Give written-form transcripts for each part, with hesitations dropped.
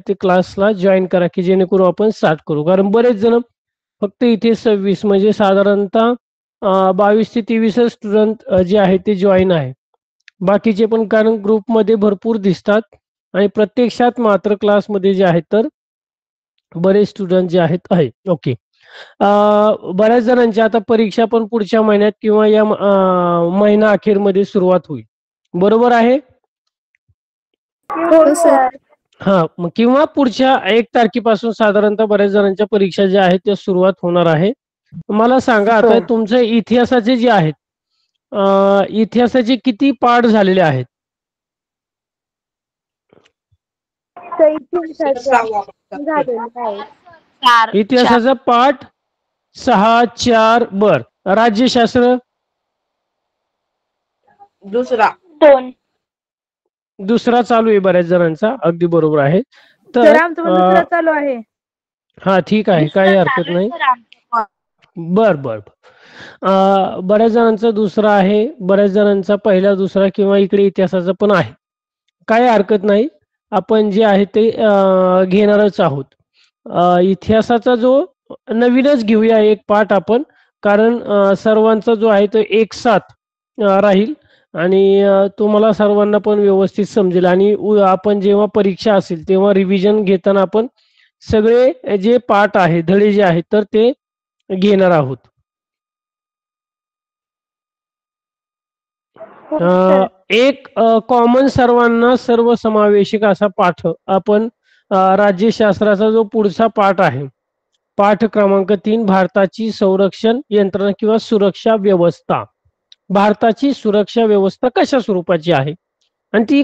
ते क्लासला जॉईन करा की जेणेकरून आपण स्टार्ट करू. कारण बरेच जण फक्त इथे 26 म्हणजे साधारणतः 22 ते 23 स्टुडंट जे आहेत ते जॉईन आहे. बाकीचे पण कारण ग्रुपमध्ये भरपूर दिसतात आणि प्रत्यक्षात मात्र क्लासमध्ये जे आहेत तर बरेच स्टुडंट जे आहेत आहे. ओके. बऱ्याच जणांची आता परीक्षा पण पुढच्या महिन्यात किंवा या महिना अखेरमध्ये सुरुवात होईल. बरोबर आहे? हो सर. हा, मग किंवा पुढच्या 1 तारखेपासून साधारणतः बऱ्याच जणांच्या परीक्षा ज्या आहेत त्या सुरुवात होणार आहे. मला सांगा आता तुमचे इतिहासाचे जे आहेत इतिहासाचे किती पाठ झालेले आहेत? इतिहासाचा पाठ 6, 4. बर. राज्यशास्त्र दुसरा चालू आहे बऱ्याच जणांचा. अगदी बरोबर आहे. तर चालू आहे. हा, ठीक आहे, काही हरकत नाही. बर बर. बऱ्याच जणांचा दुसरा आहे, बऱ्याच जणांचा पहिला दुसरा किंवा इकडे इतिहासाचा पण आहे. काही हरकत नाही, आपण जे आहे ते घेणारच आहोत. इतिहासाचा जो नवीनच घेऊया एक पाठ आपण, कारण सर्वांचा जो आहे तो एक साथ राहील आणि तुम्हाला सर्वांना पण व्यवस्थित समजेल. आणि आपण जेव्हा परीक्षा असेल तेव्हा रिव्हिजन घेताना आपण सगळे जे पाठ आहे, धडे जे आहेत तर ते घेणार आहोत. एक कॉमन सर्वांना सर्वसमावेशक असा पाठ आपण राज्यशास्त्राचा जो पुढचा पाठ आहे, पाठ क्रमांक 3, भारताची संरक्षण यंत्रणा किंवा सुरक्षा व्यवस्था. भारताची सुरक्षा व्यवस्था कशा स्वरूपाची आहे आणि ती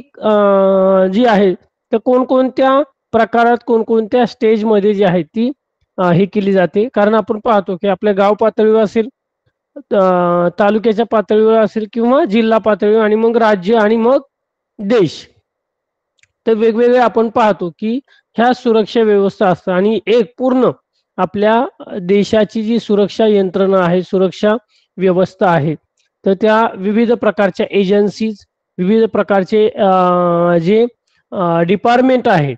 जी आहे तर कोणकोणत्या प्रकारात कोणकोणत्या स्टेजमध्ये जी आहे ती हे केली जाते. कारण आपण पाहतो की आपल्या गाव पातळीवर असेल, तालुक्याच्या पातळीवर असेल किंवा जिल्हा पातळीवर आणि मग राज्य आणि मग देश, तर वेगवेगळे आपण पाहतो की ह्या सुरक्षा व्यवस्था असतात. आणि एक पूर्ण आपल्या देशाची जी सुरक्षा यंत्रणा आहे, सुरक्षा व्यवस्था आहे, तर त्या विविध प्रकारच्या एजन्सीज, विविध प्रकारचे जे डिपार्टमेंट आहे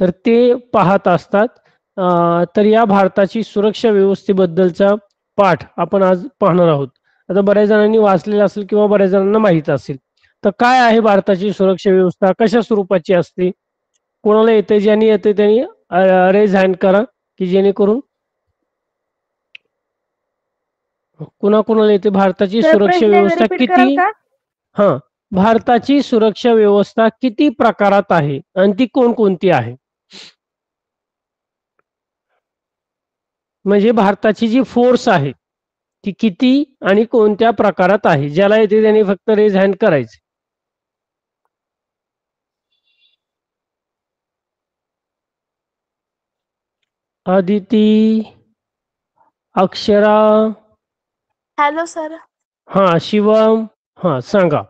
तर ते पाहत असतात. तर या भारताची सुरक्षा व्यवस्थेबद्दलचा पाठ आपण आज पाहणार आहोत. आता बऱ्याच जणांनी वाचलेला असेल किंवा बऱ्याच जणांना माहित असेल. तर काय आहे भारताची सुरक्षा व्यवस्था, कशा स्वरूपाची असते? कोणाला येते? ज्यांनी येते त्यांनी रेज हँड करा की जेणेकरून कुणाकुणाला येते. भारताची सुरक्षा व्यवस्था किती, हा, भारताची सुरक्षा व्यवस्था किती प्रकारात आहे आणि ती कोणकोणती आहे? म्हणजे भारताची जी फोर्स आहे ती किती आणि कोणत्या प्रकारात आहे? ज्याला येते त्याने फक्त रेज हँड करायचे. Aditi, Akshara, hello sir. हा, शिवम, हा, सांगा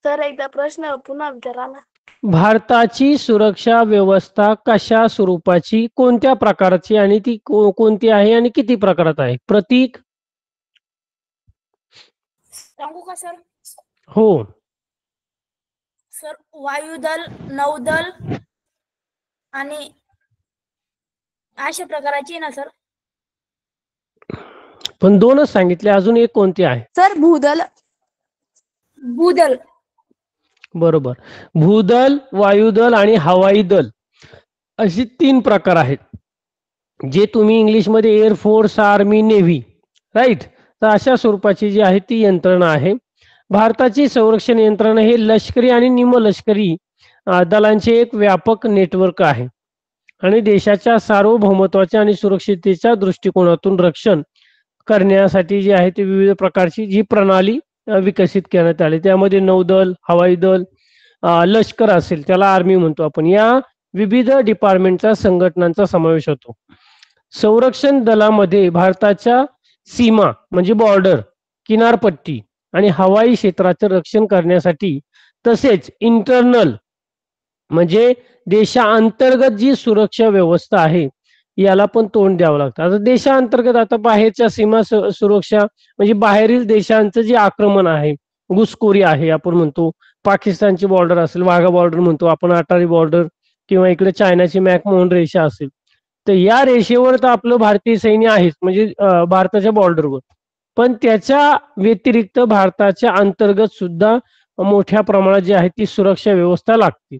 सर. एकदा प्रश्न पुन्हा विचारा ना. भारताची सुरक्षा व्यवस्था कशा स्वरूपाची, कोणत्या प्रकारची आणि ती कोणती आहे आणि किती प्रकारात आहे? प्रतीक, सांगू का सर? हो सर, वायुदल, नौदल आणि अशा प्रकारची ना सर. पण दोनच सांगितले, अजून एक कोणती आहे? सर, भूदल. भूदल. बरोबर. भूदल, वायुदल आणि हवाई दल अशी 3 प्रकार आहेत, जे तुम्ही इंग्लिशमध्ये एअरफोर्स, आर्मी, नेव्ही, राईट. तर अशा स्वरूपाची जी आहे ती यंत्रणा आहे. भारताची संरक्षण यंत्रणा हे लष्करी आणि निमलष्करी दलांचे एक व्यापक नेटवर्क आहे आणि देशाच्या सार्वभौमत्वाच्या आणि सुरक्षिततेच्या दृष्टिकोनातून रक्षण करण्यासाठी जी आहे ती विविध प्रकारची जी प्रणाली विकसित करण्यात आली. त्यामध्ये नौदल, हवाई दल, लष्कर असेल त्याला आर्मी म्हणतो आपण, या विविध डिपार्टमेंटचा संघटनांचा समावेश होतो. संरक्षण दलामध्ये भारताच्या सीमा म्हणजे बॉर्डर, किनारपट्टी आणि हवाई क्षेत्राचे रक्षण करण्यासाठी, तसेच इंटरनल म्हणजे देशांतर्गत जी सुरक्षा व्यवस्था आहे याला पण तोंड द्यावं लागतं. आता देशांतर्गत, आता बाहेरच्या सीमा सुरक्षा म्हणजे बाहेरील देशांचं जे आक्रमण आहे, घुसखोरी आहे आपण म्हणतो, पाकिस्तानची बॉर्डर असेल, वाघा बॉर्डर म्हणतो आपण, अटारी बॉर्डर, किंवा इकडे चायनाची मॅकमोहन रेषा असेल, तर या रेषेवर तर आपलं भारतीय सैन्य आहेच, म्हणजे भारताच्या बॉर्डरवर. पण त्याच्या व्यतिरिक्त भारताच्या अंतर्गत सुद्धा मोठ्या प्रमाणात जी आहे ती सुरक्षा व्यवस्था लागते.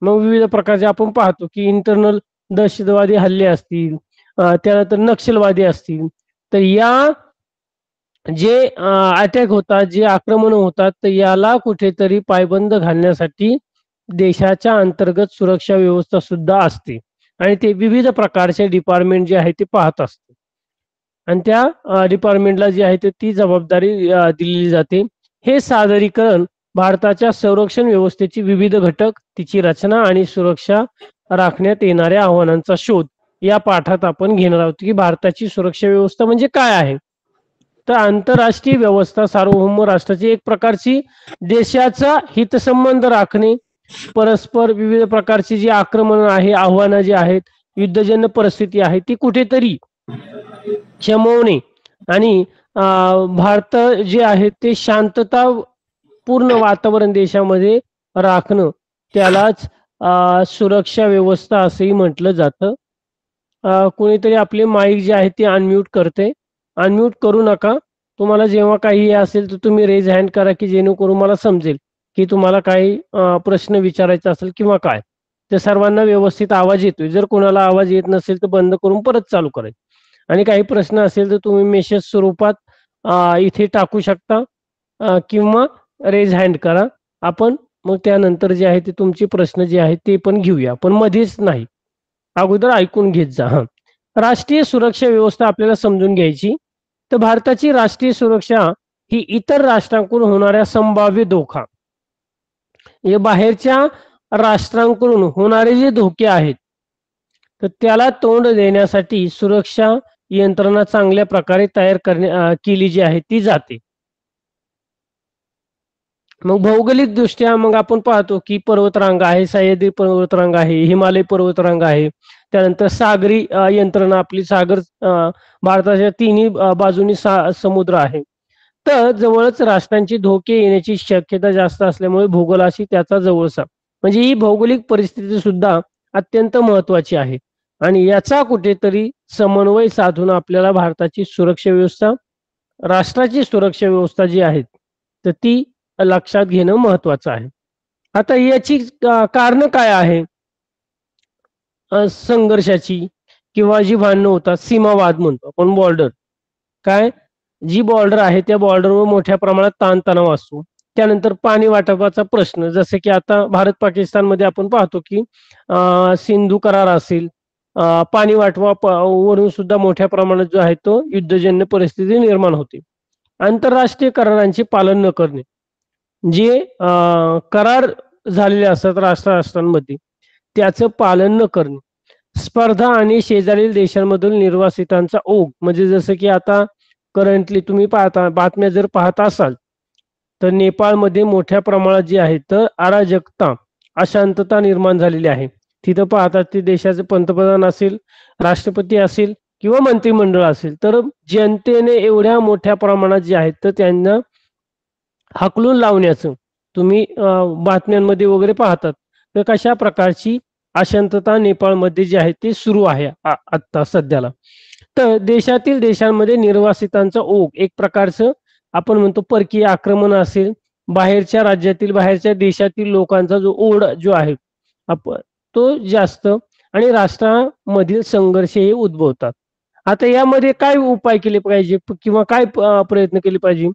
मग विविध प्रकारचे आपण पाहतो की इंटरनल दहशतवादी हल्ले असतील, त्यानंतर नक्षलवादी असतील, तर या जे अटॅक होतात, जे आक्रमण होतात, तर याला कुठेतरी पायबंद घालण्यासाठी देशाच्या अंतर्गत सुरक्षा व्यवस्था सुद्धा असते आणि ते विविध प्रकारचे डिपार्टमेंट जे आहे ते पाहत असते आणि त्या डिपार्टमेंटला जी आहे ते ती जबाबदारी दिलेली जाते. हे सादरीकरण भारताच्या संरक्षण व्यवस्थेची विविध घटक, तिची रचना आणि सुरक्षा राखण्यात येणाऱ्या आव्हानांचा शोध या पाठात आपण घेणार आहोत की भारताची सुरक्षा व्यवस्था म्हणजे काय आहे. तर आंतरराष्ट्रीय व्यवस्था सार्वभौम राष्ट्राची एक प्रकारची देशाचा हितसंबंध राखणे, परस्पर विविध प्रकारची जी आक्रमण आहे, आव्हानं जी आहेत, युद्धजन्य परिस्थिती आहे ती कुठेतरी शमवणे आणि भारत जे आहे ते शांतता पूर्ण वातावरण देशामध्ये राखणं, त्यालाच सुरक्षा व्यवस्था असंही म्हटलं जातं. कोणीतरी आपले माईक जे आहे ते अनम्यूट करते. अनम्यूट करू नका. तुम्हाला जेव्हा काही हे असेल तर तुम्ही रेज हँड करा की जेणेकरून मला समजेल की तुम्हाला काही प्रश्न विचारायचा असेल किंवा काय. तर सर्वांना व्यवस्थित आवाज येतोय. जर कोणाला आवाज येत नसेल तर बंद करून परत चालू करायचं. आणि काही प्रश्न असेल तर तुम्ही मेसेज स्वरूपात इथे टाकू शकता किंवा रेज हँड करा. आपण मग त्यानंतर जे आहे ते तुमचे प्रश्न जे आहेत ते पण घेऊया, पण मध्येच नाही, अगोदर ऐकून घेत जा. हा, राष्ट्रीय सुरक्षा व्यवस्था आपल्याला समजून घ्यायची. तर भारताची राष्ट्रीय सुरक्षा ही इतर राष्ट्रांकडून होणाऱ्या संभाव्य धोका, हे बाहेरच्या राष्ट्रांकडून होणारे जे धोके आहेत, तर त्याला तोंड देण्यासाठी सुरक्षा यंत्रणा चांगल्या प्रकारे तयार केली जी आहे ती जाते. मग भौगोलिक दृष्ट्या मग आपण पाहतो की पर्वतरांग आहे, सह्याद्री पर्वतरांग आहे, हिमालय पर्वतरांग आहे, त्यानंतर सागरी यंत्रणा आपली सागर, भारताच्या तिन्ही बाजूनी समुद्र आहे. तर जवळच राष्ट्रांची धोके येण्याची शक्यता जास्त असल्यामुळे भूगोलाशी त्याचा जवळचा, म्हणजे ही भौगोलिक परिस्थिती सुद्धा अत्यंत महत्वाची आहे आणि याचा कुठेतरी समन्वय साधून आपल्याला भारताची सुरक्षा व्यवस्था, राष्ट्राची सुरक्षा व्यवस्था जी आहे तर ती लक्षात घेणं महत्वाचं आहे. आता याची कारण काय आहे संघर्षाची, किंवा जी भांडणं होतात, सीमावाद म्हणतो आपण, बॉर्डर, काय, जी बॉर्डर आहे त्या बॉर्डरवर मोठ्या प्रमाणात ताणतणाव असतो. त्यानंतर पाणी वाटपाचा प्रश्न, जसे की आता भारत पाकिस्तानमध्ये आपण पाहतो की सिंधू करार असेल, पाणी वरून सुद्धा मोठ्या प्रमाणात जो आहे तो युद्धजन्य परिस्थिती निर्माण होते. आंतरराष्ट्रीय करारांचे पालन न करणे, जे करार झालेले असतात राष्ट्रांमध्ये त्याचं पालन न करणे, स्पर्धा आणि शेजारील देशांमधील निर्वासितांचा ओघ, म्हणजे जसं की आता करंटली तुम्ही पाहता बातम्या जर पाहत असाल तर नेपाळमध्ये मोठ्या प्रमाणात जी आहे तर अराजकता, अशांतता निर्माण झालेली आहे. तिथं पाहतात ते देशाचे पंतप्रधान असेल, राष्ट्रपती असेल किंवा मंत्रिमंडळ असेल, तर जनतेने एवढ्या मोठ्या प्रमाणात जे आहेत तर त्यांना हाकलून लावण्याचं तुम्ही बातम्यांमध्ये वगैरे पाहतात. तर कशा प्रकारची अशांतता नेपाळमध्ये जी आहे ते सुरू आहे आता सध्याला. तर देशांमध्ये निर्वासितांचा ओघ, एक प्रकारचं आपण म्हणतो परकीय आक्रमण असेल, बाहेरच्या राज्यातील, बाहेरच्या देशातील लोकांचा जो ओढ जो आहे तो जास्त, आणि राष्ट्रामधील संघर्ष हे उद्भवतात. आता यामध्ये काय उपाय केले पाहिजे किंवा काय प्रयत्न केले पाहिजे,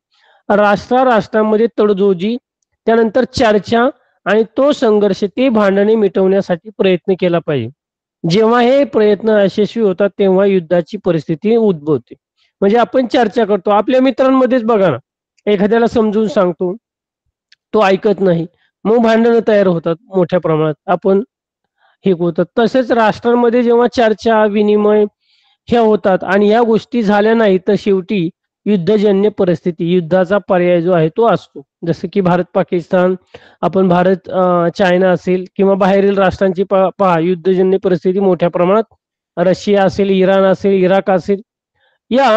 राष्ट्रांमध्ये तडजोडी, त्यानंतर चर्चा आणि तो संघर्ष, ते भांडणे मिटवण्यासाठी प्रयत्न केला पाहिजे. जेव्हा हे प्रयत्न यशस्वी होतात तेव्हा युद्धाची परिस्थिती उद्भवते. म्हणजे आपण चर्चा करतो आपल्या मित्रांमध्येच, बघा ना, एखाद्याला समजून सांगतो, तो ऐकत नाही, मग भांडणं तयार होतात मोठ्या प्रमाणात, आपण हे होतात. तसेच राष्ट्रांमध्ये जेव्हा चर्चा विनिमय ह्या होतात आणि ह्या गोष्टी झाल्या नाही तर शेवटी युद्धजन्य परिस्थिती, युद्धाचा पर्याय जो आहे तो असतो. जसं की भारत पाकिस्तान, आपण भारत चायना असेल किंवा बाहेरील राष्ट्रांची पहा युद्धजन्य परिस्थिती मोठ्या प्रमाणात, रशिया असेल, इराण असेल, इराक असेल, या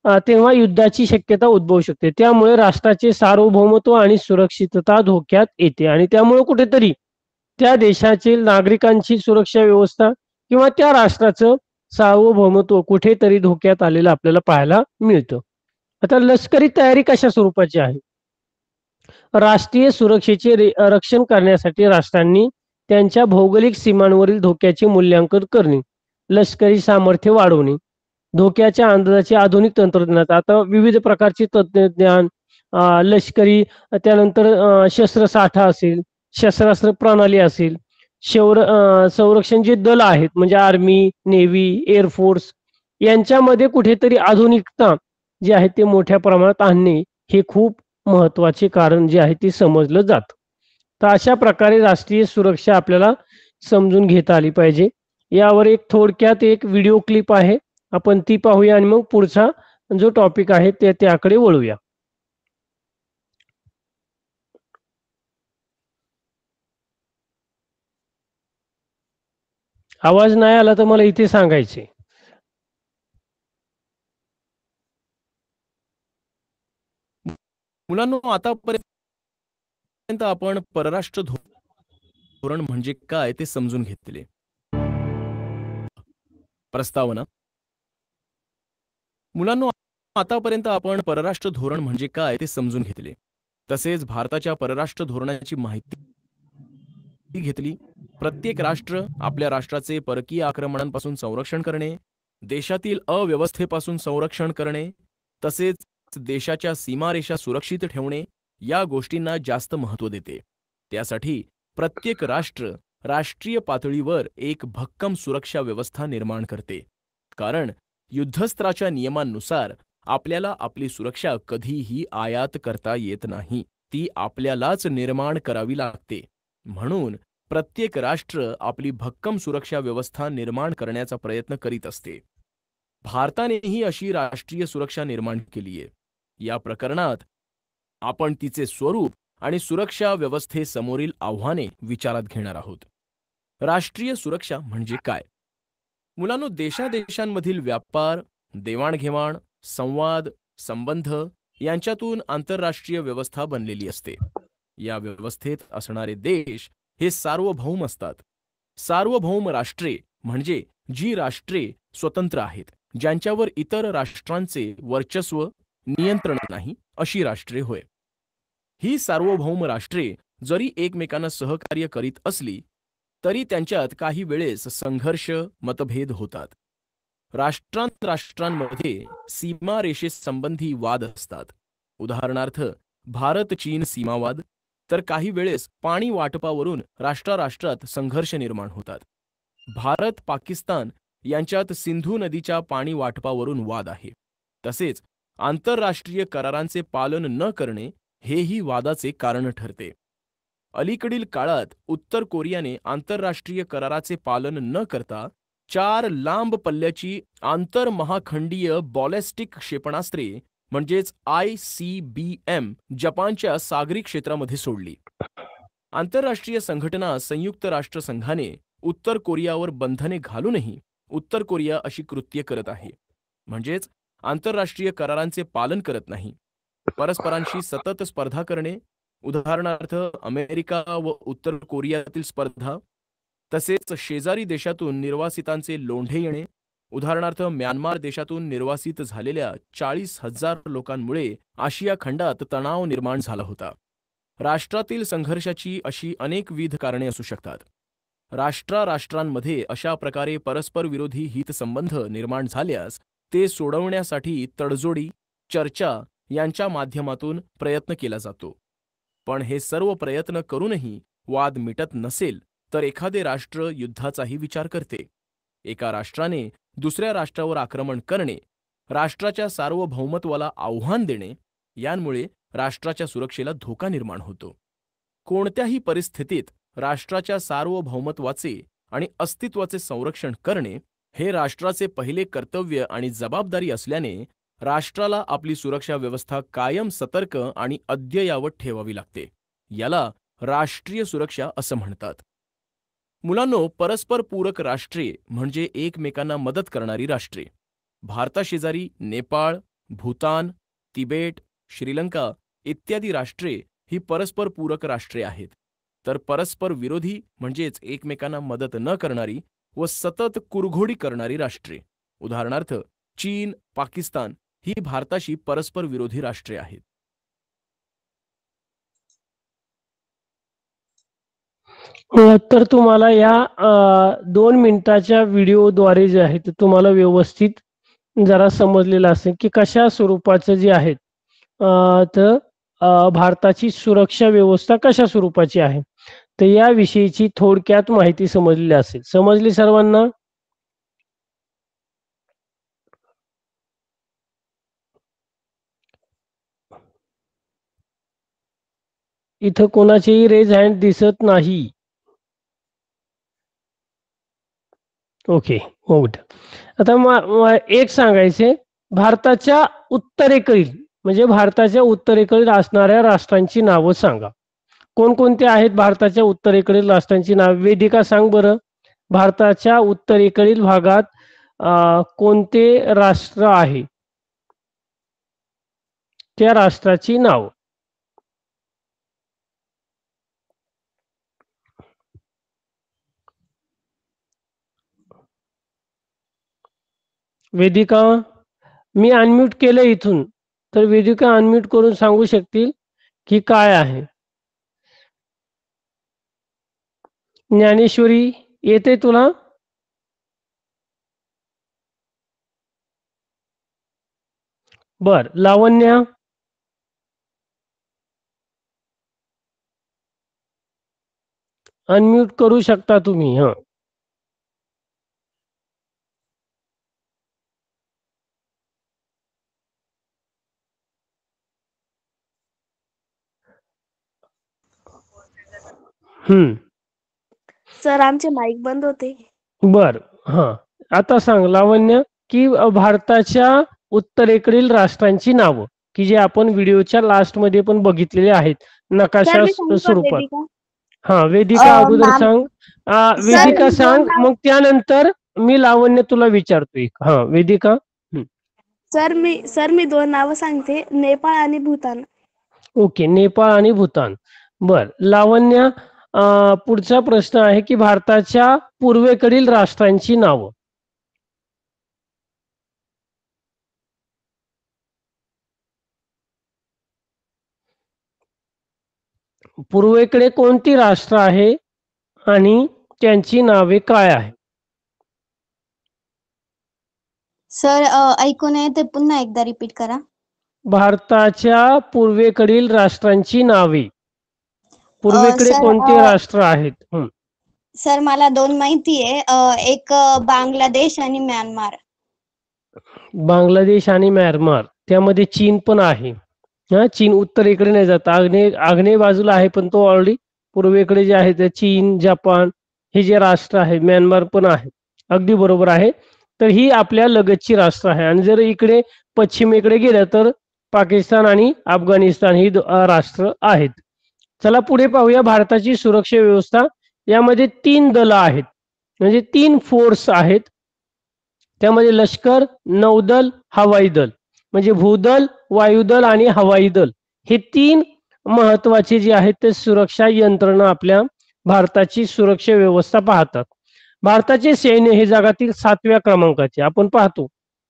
तेव्हा युद्धाची शक्यता उद्भवू शकते. त्यामुळे राष्ट्राचे सार्वभौमत्व आणि सुरक्षितता धोक्यात येते आणि त्यामुळे कुठेतरी त्या देशातील नागरिकांची सुरक्षा व्यवस्था किंवा त्या राष्ट्राचं सार्वभौमत्व कुठेतरी धोक्यात आलेलं आपल्याला पाहायला मिळतं. आता लष्करी तयारी कशा स्वरूपाची आहे? राष्ट्रीय सुरक्षेचे रक्षण करण्यासाठी राष्ट्रांनी त्यांच्या भौगोलिक सीमांवरील धोक्याचे मूल्यांकन करणे, लष्करी सामर्थ्य वाढवणे, धोक्याच्या अंदाजाचे आधुनिक तंत्रज्ञान, आता विविध प्रकारचे तंत्रज्ञान, लष्करी, त्यानंतर शस्त्रसाठा असेल, शस्त्रास्त्र प्रणाली असेल, संरक्षण जे दल आहेत म्हणजे आर्मी, नेव्ही, एअरफोर्स यांच्यामध्ये कुठेतरी आधुनिकता जी आहे ते मोठ्या प्रमाणात आणणे हे खूप महत्वाचे कारण जे आहे ते समजलं जातं. तर अशा प्रकारे राष्ट्रीय सुरक्षा आपल्याला समजून घेता आली पाहिजे. यावर एक थोडक्यात एक व्हिडिओ क्लिप आहे, आपण ती पाहूया आणि मग पुढचा जो टॉपिक आहे त्याकडे वळूया. आवाज नाही आला तर मला इथे सांगायचे. मुलांनो, आतापर्यंत आपण परराष्ट्र धोरण म्हणजे काय ते समजून घेतले. प्रस्तावना. मुलांनो, आतापर्यंत आपण परराष्ट्र धोरण म्हणजे काय ते समजून घेतले. तसेच भारताच्या परराष्ट्र धोरणाची माहिती घेतली. प्रत्येक राष्ट्र आपल्या राष्ट्राचे परकीय आक्रमणांपासून संरक्षण करणे, देशातील अव्यवस्थेपासून संरक्षण करणे, तसेच देशाच्या सीमारेषा सुरक्षित ठेवणे या गोष्टींना जास्त महत्त्व देते. त्यासाठी प्रत्येक राष्ट्र राष्ट्रीय पातळीवर एक भक्कम सुरक्षा व्यवस्था निर्माण करते. कारण युद्धस्त्राच्या नियमांनुसार आपल्याला आपली सुरक्षा कधीही आयात करता येत नाही, ती आपल्यालाच निर्माण करावी लागते. म्हणून प्रत्येक राष्ट्र आपली भक्कम सुरक्षा व्यवस्था निर्माण करण्याचा प्रयत्न करीत असते. भारतानेही अशी राष्ट्रीय सुरक्षा निर्माण केली आहे. या प्रकरणात आपण तिचे स्वरूप आणि सुरक्षा व्यवस्थेसमोरील आव्हाने विचारात घेणार आहोत. राष्ट्रीय सुरक्षा म्हणजे काय? मुलांनो, देशांमधील व्यापार, देवाणघेवाण, संवाद, संबंध यांच्यातून आंतरराष्ट्रीय व्यवस्था बनलेली असते. या व्यवस्थेत असणारे देश हे सार्वभौम असतात. सार्वभौम राष्ट्रे म्हणजे जी राष्ट्रे स्वतंत्र आहेत, ज्यांच्यावर इतर राष्ट्रांचे वर्चस्व, नियंत्रण नाही, अशी राष्ट्रे होय. ही सार्वभौम राष्ट्रे जरी एकमेकांना सहकार्य करीत असली तरी त्यांच्यात काही वेळेस संघर्ष, मतभेद होतात. राष्ट्रांमध्ये सीमारेषेसंबंधी वाद असतात. उदाहरणार्थ भारत-चीन सीमावाद, तर काही वेळेस पाणी वाटपावरून राष्ट्रात संघर्ष निर्माण होतात. भारत-पाकिस्तान यांच्यात सिंधू नदीच्या पाणी वाटपावरून वाद आहे. तसेच आंतरराष्ट्रीय करारांचे पालन न करणे हेही वादाचे कारण ठरते. अलीकडील काळात उत्तर कोरियाने आंतरराष्ट्रीय कराराचे पालन न करता 4 लांब पल्ल्याची आंतरमहाखंडीय बॉलिस्टिक क्षेपणास्त्रे म्हणजेच ICBM जपानच्या सागरी क्षेत्रामध्ये सोडली. आंतरराष्ट्रीय संघटना संयुक्त राष्ट्र संघाने उत्तर कोरियावर बंधने घालूनही उत्तर कोरिया अशी कृत्ये करत आहे. म्हणजेच आंतरराष्ट्रीय करारांचे पालन करत नाही. परस्परांशी सतत स्पर्धा करणे, उदाहरणार्थ अमेरिका व उत्तर कोरियातील स्पर्धा, तसेच शेजारी देशातून निर्वासितांचे लोंढे येणे, उदाहरणार्थ म्यानमार देशातून निर्वासित झालेल्या 40,000 लोकांमुळे आशिया खंडात तणाव निर्माण झाला होता. राष्ट्रातील संघर्षाची अशी अनेकविध कारणे असू शकतात. राष्ट्रांमध्ये अशा प्रकारे परस्पर विरोधी हितसंबंध निर्माण झाल्यास ते सोडवण्यासाठी तडजोडी, चर्चा यांच्या माध्यमातून प्रयत्न केला जातो. पण हे सर्व प्रयत्न करूनही वाद मिटत नसेल तर एखादे राष्ट्र युद्धाचाही विचार करते. एका राष्ट्राने दुसऱ्या राष्ट्रावर आक्रमण करणे, राष्ट्राच्या सार्वभौमत्वाला आव्हान देणे यांमुळे राष्ट्राच्या सुरक्षेला धोका निर्माण होतो. कोणत्याही परिस्थितीत राष्ट्राच्या सार्वभौमत्वाचे आणि अस्तित्वाचे संरक्षण करणे हे राष्ट्राचे पहिले कर्तव्य आणि जबाबदारी असल्याने राष्ट्राला आपली सुरक्षा व्यवस्था कायम सतर्क आणि अद्ययावत ठेवावी लागते. याला राष्ट्रीय सुरक्षा असं म्हणतात. मुलांनो, परस्पर पूरक राष्ट्रे म्हणजे एकमेकांना मदत करणारी राष्ट्रे. भारताशेजारी नेपाळ, भूतान, तिबेट, श्रीलंका इत्यादी राष्ट्रे ही परस्पर पूरक राष्ट्रे आहेत, तर परस्पर विरोधी म्हणजेच एकमेकांना मदत न करणारी व सतत कुरघोडी करणारी राष्ट्रे, उदाहरणार्थ चीन, पाकिस्तान ही भारताशी परस्पर विरोधी राष्ट्रे आहेत. तर तुम्हाला या 2 मिनिटाच्या व्हिडिओद्वारे जे आहे ते तुम्हाला व्यवस्थित जरा समजलेलं असेल की कशा स्वरूपाचं जे आहे तर भारताची सुरक्षा व्यवस्था कशा स्वरूपाची आहे. तर या विषयीची थोडक्यात माहिती समजलेली असेल. समजली सर्वांना? इथं कोणाचेही रेज हँड दिसत नाही. Okay, good. आता एक सांगायचे, भारताच्या उत्तरेकडील म्हणजे भारताच्या उत्तरेकडील असणाऱ्या राष्ट्रांची नावं सांगा. कोणकोणते आहेत भारताच्या उत्तरेकडील राष्ट्रांची नाव? वेदिका सांग बरं. भारताच्या उत्तरेकडील भागात कोणते राष्ट्र आहे, त्या राष्ट्राची नाव. वेदिका, मी अनम्यूट केलं इथून, तर वेदिका अनम्यूट करून सांगू शकतील की काय आहे. ज्ञानेश्वरी, येते तुला? बर. लावण्या, अनम्यूट करू शकता तुम्ही. हा, सर आमचे माईक बंद होते. बर. हा, आता सांग लावण्य की भारताच्या उत्तरेकडील राष्ट्रांची नावं की जे आपण व्हिडिओच्या लास्ट मध्ये पण बघितलेले आहेत नकाशा मी सांगू का स्वरूपात. वेदिका? हा, वेदिका अगोदर मॅम, सांग. वेदिका सांग, मग त्यानंतर मी लावण्य तुला विचारतोय. हा, वेदिका. सर मी 2 नावं सांगते, नेपाळ आणि भूतान. ओके, नेपाळ आणि भूतान. बर. लावण्य, पुढचा प्रश्न आहे की भारताच्या पूर्वेकडील राष्ट्रांची नावं. पूर्वेकडे कोणती राष्ट्र आहे आणि त्यांची नावे काय आहे? सर ऐकून आहे ते पुन्हा एकदा रिपीट करा. भारताच्या पूर्वेकडील राष्ट्रांची नावे. पूर्वेकडे कोणते राष्ट्र आहेत? सर मला 2 माहिती आहे, एक बांगलादेश आणि म्यानमार. बांगलादेश आणि म्यानमार, त्यामध्ये चीन पण आहे. हा, चीन उत्तरेकडे नाही जात, आग्नेय बाजूला आहे, पण तो ऑलरेडी पूर्वेकडे जे आहे ते चीन, जपान हे जे राष्ट्र आहे, म्यानमार पण आहे. अगदी बरोबर आहे. तर ही आपल्या लगतची राष्ट्र आहे. आणि जर इकडे पश्चिमेकडे गेलं तर पाकिस्तान आणि अफगाणिस्तान ही राष्ट्र आहेत. चला पुढे पाहूया. भारताची सुरक्षा व्यवस्था, यामध्ये 3 दल आहेत, म्हणजे 3 फोर्स आहेत. त्यामध्ये लष्कर, नौदल, हवाई दल, म्हणजे भूदल, वायुदल आणि हवाई दल हे 3 महत्वाचे जे आहेत ते सुरक्षा यंत्रणा आपल्या भारताची सुरक्षा व्यवस्था पाहतात. भारताचे सैन्य हे जगातील 7व्या क्रमांकाचे. आपण पाहतो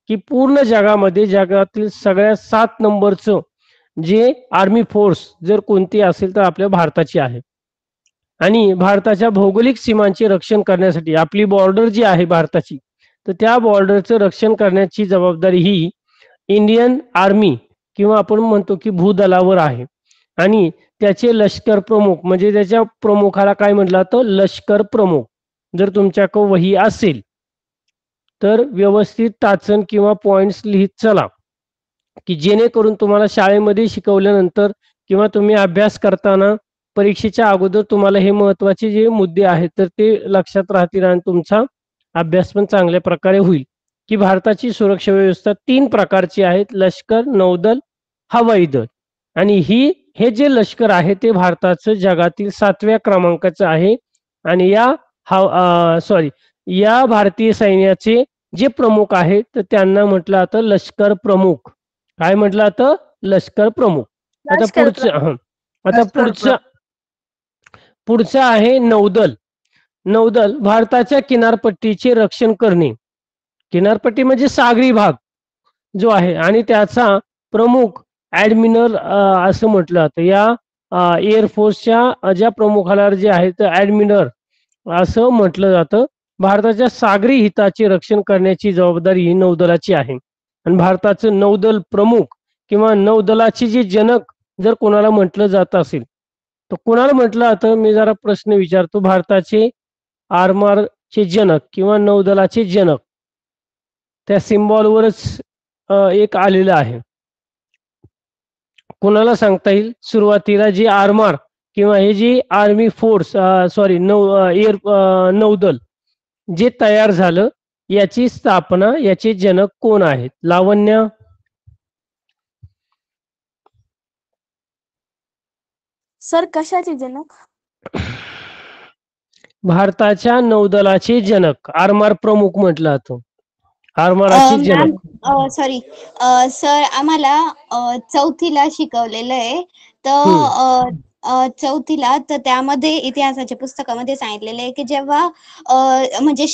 की पूर्ण जगामध्ये जगातील सगळ्यात 7 नंबरचं जे आर्मी फोर्स जर कोणती असेल तर आपल्या भारताची आहे. आणि भारताच्या भौगोलिक सीमांचे रक्षण करण्यासाठी आपली बॉर्डर जी आहे भारताची, तर त्या बॉर्डरचं रक्षण करण्याची जबाबदारी ही इंडियन आर्मी किंवा आपण म्हणतो की भूदलावर आहे. आणि त्याचे लष्कर प्रमुख म्हणजे त्याच्या प्रमुखाला काय म्हटलं जातं? लष्कर प्रमुख. जर तुमच्याकडे वही असेल तर व्यवस्थित टाचन किंवा पॉइंट्स लिहित चला, की जेणेकरून तुम्हाला शाळेमध्ये शिकवल्यानंतर किंवा तुम्ही अभ्यास करताना परीक्षेच्या अगोदर तुम्हाला हे महत्वाचे जे मुद्दे आहेत तर ते लक्षात राहतील आणि तुमचा अभ्यास पण चांगल्या प्रकारे होईल. की भारताची सुरक्षा व्यवस्था 3 प्रकारची आहेत: लष्कर, नौदल, हवाई दल. आणि हे जे लष्कर आहे ते भारताचं जगातील 7व्या क्रमांकाचं आहे. आणि या भारतीय सैन्याचे जे प्रमुख आहेत तर त्यांना म्हटलं जातं लष्कर प्रमुख. काय म्हटलं आता? लष्कर प्रमुख. आता लष्कर पुढचं प्रमुख. आता पुढचं आहे नौदल. नौदल भारताच्या किनारपट्टीचे रक्षण करणे. किनारपट्टी म्हणजे सागरी भाग जो आहे आणि त्याचा प्रमुख ऍडमिरल असं म्हटलं जातं. या एअरफोर्सच्या ज्या प्रमुखाला जे आहे ते ऍडमिरल असं म्हटलं जातं. भारताच्या सागरी हिताचे रक्षण करण्याची जबाबदारी ही नौदलाची आहे. आणि भारताचं नौदल प्रमुख किंवा नौदलाचे जे जनक जर कोणाला म्हटलं जात असेल तर कोणाला म्हटलं जातं? मी जरा प्रश्न विचारतो. भारताचे आर्मरचे जनक किंवा नौदलाचे जनक त्या सिम्बॉलवरच एक आलेलं आहे. कोणाला सांगता येईल? सुरुवातीला जे आर्मर किंवा हे जे आर्मी फोर्स सॉरी नौदल जे तयार झालं याची स्थापना याचे जनक कोण आहेत? लावण्य. सर कशाचे जनक? भारताच्या नौदलाचे जनक आर्मर प्रमुख म्हटलं जातं. आर्मराचे जनक. सॉरी सर आम्हाला चौथीला शिकवलेलं आहे तर चौथीला तर त्यामध्ये इतिहासाच्या पुस्तकामध्ये सांगितलेलं आहे की जेव्हा म्हणजे